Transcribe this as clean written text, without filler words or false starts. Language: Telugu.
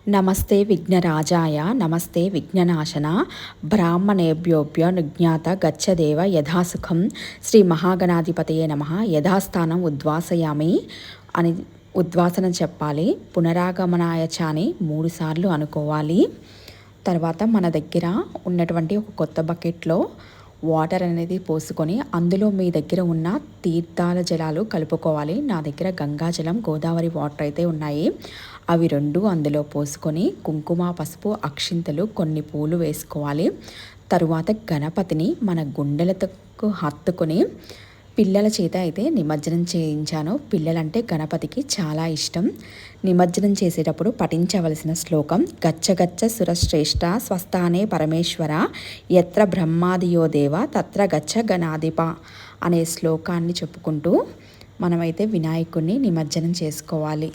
నమస్తే విఘ్నరాజాయ నమస్తే విఘ్ననాశన బ్రాహ్మణేభ్యోభ్య నిజ్ఞాత గచ్చదేవ యథాసుఖం శ్రీ మహాగణాధిపతయే నమః. యథాస్థానం ఉద్వాసయామి అని ఉద్వాసన చెప్పాలి. పునరాగమనాయ చాని 3 సార్లు అనుకోవాలి. తర్వాత మన దగ్గర ఉన్నటువంటి ఒక కొత్త బకెట్లో వాటర్ అనేది పోసుకొని అందులో మీ దగ్గర ఉన్న తీర్థాల జలాలు కలుపుకోవాలి. నా దగ్గర గంగాజలం, గోదావరి వాటర్ అయితే ఉన్నాయి. అవి 2 అందులో పోసుకొని కుంకుమ, పసుపు, అక్షింతలు, కొన్ని పూలు వేసుకోవాలి. తరువాత గణపతిని మన గుండెలకు హత్తుకొని పిల్లల చేత అయితే నిమజ్జనం చేయించాను. పిల్లలంటే గణపతికి చాలా ఇష్టం. నిమజ్జనం చేసేటప్పుడు పఠించవలసిన శ్లోకం గచ్చ సురశ్రేష్ఠ స్వస్థానే పరమేశ్వర యత్ర బ్రహ్మాదియో దేవ తత్ర గచ్చ గణాధిప అనే శ్లోకాన్ని చెప్పుకుంటూ మనమైతే వినాయకుడిని నిమజ్జనం చేసుకోవాలి.